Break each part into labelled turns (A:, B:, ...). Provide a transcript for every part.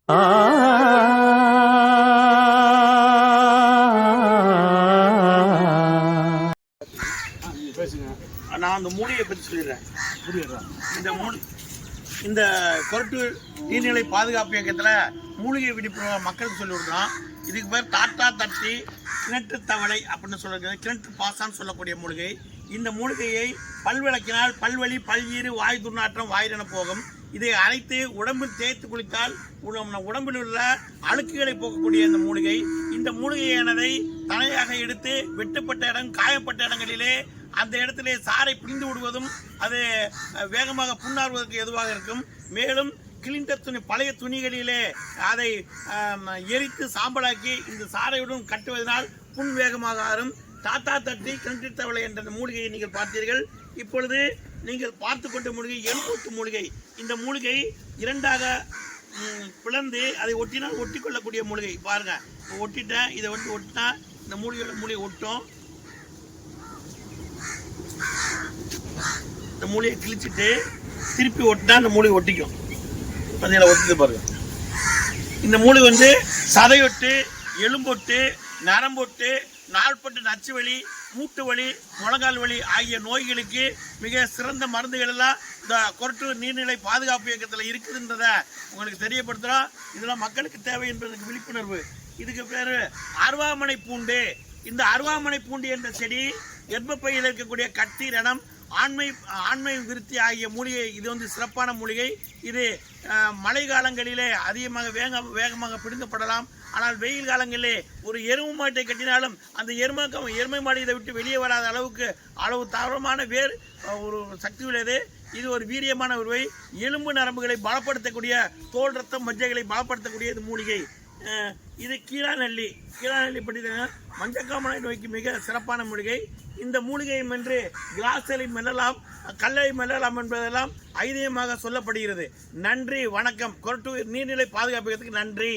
A: நான் அந்த மூலிகையை பற்றி சொல்லிடுறேன். இந்த கொரட்டூர் நீர்நிலை பாதுகாப்பு இயக்கத்தில் மூலிகை விழிப்புணர்வு மக்களுக்கு சொல்லி கொடுக்குறோம். இதுக்கு பேர் டாட்டா தட்டி கிணற்று தவளை அப்படின்னு சொல்கிறது, கிணற்று பாசான்னு சொல்லக்கூடிய மூலிகை. இந்த மூலிகையை பல்விளக்கினால் பல்வலி, பல்வீறு, வாய் துர்நாற்றம், வாயிரென போகும். இதை அரைத்து உடம்பில் தேய்த்து குளித்தால் உடம்பில் உள்ள அழுக்குகளை போக்கக்கூடிய இந்த மூலிகை. இந்த மூலிகையானதை தலையாக எடுத்து வெட்டுப்பட்ட இடம், காயப்பட்ட இடங்களிலே அந்த இடத்திலே சாறை பிழிந்து விடுவதும் அது வேகமாக புண்ணாறுவதற்கு எதுவாக இருக்கும். மேலும் கிழிந்த துணி, பழைய துணிகளிலே அதை எரித்து சாம்பலாக்கி இந்த சாறையுடன் கட்டுவதனால் புண் வேகமாக ஆறும். டாட்டா தட்டி கிணற்று தவளை என்ற மூலிகையை நீங்கள் பார்த்தீர்கள். இப்பொழுது நீங்கள் பார்த்து கொண்ட மூலிகை எலும்பூட்டு மூலிகை. இந்த மூலிகை இரண்டாக பிளந்து அதை ஒட்டினால் ஒட்டி கொள்ளக்கூடிய மூலிகை. பாருங்க, ஒட்டிட்டேன். இதை வந்து ஒட்டினா இந்த மூலிகை ஒட்டும். இந்த மூலிகை கிழிச்சிட்டு திருப்பி ஒட்டினா இந்த மூலிகை ஒட்டிக்கும். பார்த்தீங்களா, ஒட்டிட்டு பாருங்க. இந்த மூலிகை வந்து சதையொட்டு, எலும்பொட்டு, நரம்பொட்டு, நாள்பட்டு நச்சு வலி, மூட்டு வலி, முழங்கால் வலி ஆகிய நோய்களுக்கு மிக சிறந்த மருந்துகள் எல்லாம் இந்த கொரட்டூர் நீர்நிலை பாதுகாப்பு இயக்கத்தில் இருக்குதுன்றதை உங்களுக்கு தெரியப்படுத்துகிறோம். இதெல்லாம் மக்களுக்கு தேவை என்பதற்கு விழிப்புணர்வு. இதுக்கு பேர் அருவாமனை பூண்டு. இந்த அருவாமனை பூண்டு என்ற செடி கர்ப்பப்பையில் இருக்கக்கூடிய கட்டி, ரணம், ஆண்மை விருத்தி ஆகிய மூலிகை. இது வந்து சிறப்பான மூலிகை. இது மழை காலங்களிலே அதிகமாக வேகமாக பிடுங்கப்படலாம். ஆனால் வெயில் காலங்களிலே ஒரு எருமை மாட்டை கட்டினாலும் அந்த எருமை மாடு இதை விட்டு வெளியே வராத அளவு தாவரமான வேர் ஒரு சக்தி உள்ளது. இது ஒரு வீரியமான உருவை. எலும்பு நரம்புகளை பலப்படுத்தக்கூடிய, தோல், ரத்தம், மஜ்ஜைகளை பலப்படுத்தக்கூடிய இது மூலிகை. இது கீழாநெல்லி பற்றி மஞ்சக்காமலை நோய்க்கு மிக சிறப்பான மூலிகை. இந்த மூலிகையை மென்று கிளாஸ்களை மெல்லலாம், கல்லை மெல்லலாம் என்பதெல்லாம் ஐதீகமாக சொல்லப்படுகிறது. நன்றி, வணக்கம். கொரட்டூர் நீர்நிலை பாதுகாப்புக்கு நன்றி.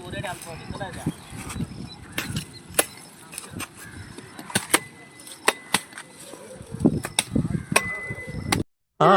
A: ஒரே
B: ஆ